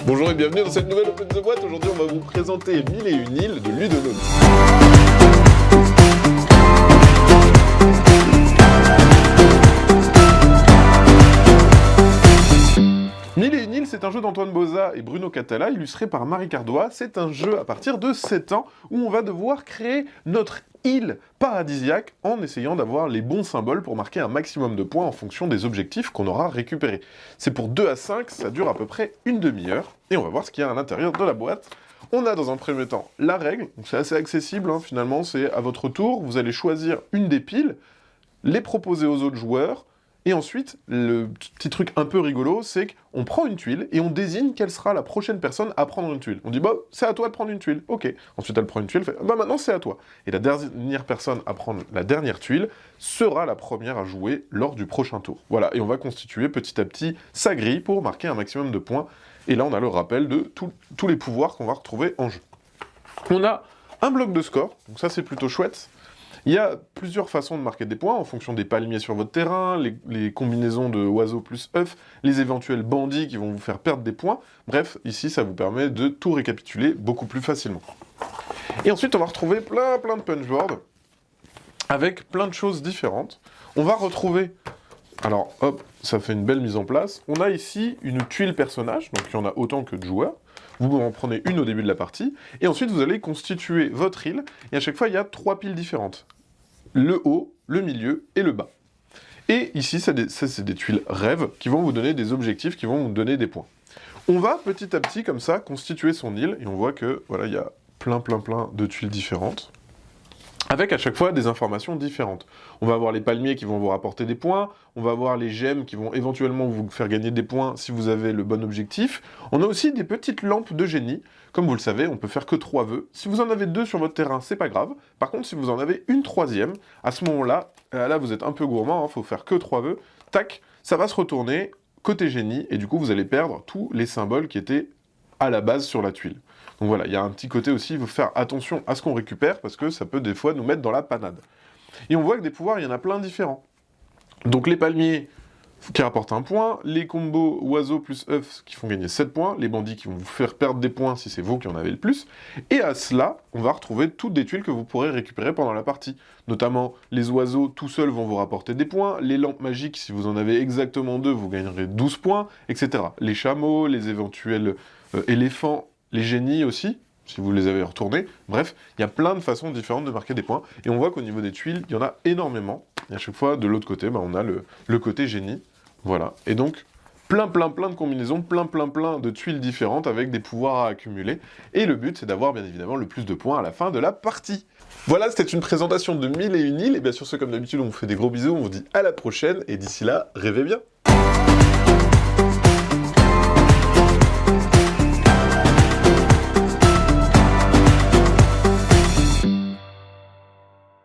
Bonjour et bienvenue dans cette nouvelle Open the Boîte. Aujourd'hui, on va vous présenter 1001 îles de Ludonome. 1001 îles, c'est un jeu d'Antoine Boza et Bruno Catala, illustré par Marie Cardois. C'est un jeu à partir de 7 ans où on va devoir créer notre île paradisiaque en essayant d'avoir les bons symboles pour marquer un maximum de points en fonction des objectifs qu'on aura récupérés. C'est pour 2 à 5, ça dure à peu près une demi-heure, et on va voir ce qu'il y a à l'intérieur de la boîte. On a dans un premier temps la règle, c'est assez accessible, finalement, c'est à votre tour, vous allez choisir une des piles, les proposer aux autres joueurs, et ensuite, le petit truc un peu rigolo, c'est qu'on prend une tuile et on désigne quelle sera la prochaine personne à prendre une tuile. On dit, bah, c'est à toi de prendre une tuile. Ok. Ensuite, elle prend une tuile, fait, bah, maintenant, c'est à toi. Et la dernière personne à prendre la dernière tuile sera la première à jouer lors du prochain tour. Voilà. Et on va constituer petit à petit sa grille pour marquer un maximum de points. Et là, on a le rappel de tous les pouvoirs qu'on va retrouver en jeu. On a un bloc de score. Donc ça, c'est plutôt chouette. Il y a plusieurs façons de marquer des points en fonction des palmiers sur votre terrain, les combinaisons de oiseaux plus œufs, les éventuels bandits qui vont vous faire perdre des points. Bref, ici, ça vous permet de tout récapituler beaucoup plus facilement. Et ensuite, on va retrouver plein de punchboards avec plein de choses différentes. On va retrouver... Alors, hop, ça fait une belle mise en place. On a ici une tuile personnage, donc il y en a autant que de joueurs. Vous en prenez une au début de la partie, et ensuite vous allez constituer votre île, et à chaque fois il y a 3 piles différentes. Le haut, le milieu et le bas. Et ici, ça c'est des tuiles rêves qui vont vous donner des objectifs, qui vont vous donner des points. On va petit à petit, comme ça, constituer son île, et on voit que, voilà, il y a plein de tuiles différentes, avec à chaque fois des informations différentes. On va avoir les palmiers qui vont vous rapporter des points, on va avoir les gemmes qui vont éventuellement vous faire gagner des points si vous avez le bon objectif. On a aussi des petites lampes de génie. Comme vous le savez, on peut faire que 3 vœux. Si vous en avez 2 sur votre terrain, c'est pas grave. Par contre, si vous en avez une 3e, à ce moment-là, là vous êtes un peu gourmand, faut faire que 3 vœux, tac, ça va se retourner côté génie, et du coup vous allez perdre tous les symboles qui étaient à la base sur la tuile. Donc voilà, il y a un petit côté aussi, il faut faire attention à ce qu'on récupère, parce que ça peut des fois nous mettre dans la panade. Et on voit que des pouvoirs, il y en a plein différents. Donc les palmiers qui rapportent 1 point, les combos oiseaux plus œufs qui font gagner 7 points, les bandits qui vont vous faire perdre des points si c'est vous qui en avez le plus, et à cela, on va retrouver toutes des tuiles que vous pourrez récupérer pendant la partie. Notamment, les oiseaux tout seuls vont vous rapporter des points, les lampes magiques, si vous en avez exactement 2, vous gagnerez 12 points, etc. Les chameaux, les éventuels éléphants, les génies aussi, si vous les avez retournés. Bref, il y a plein de façons différentes de marquer des points. Et on voit qu'au niveau des tuiles, il y en a énormément. Et à chaque fois, de l'autre côté, on a le côté génie. Voilà. Et donc, plein de combinaisons, plein de tuiles différentes avec des pouvoirs à accumuler. Et le but, c'est d'avoir, bien évidemment, le plus de points à la fin de la partie. Voilà, c'était une présentation de 1001 îles. Et bien sûr, comme d'habitude, on vous fait des gros bisous. On vous dit à la prochaine. Et d'ici là, rêvez bien.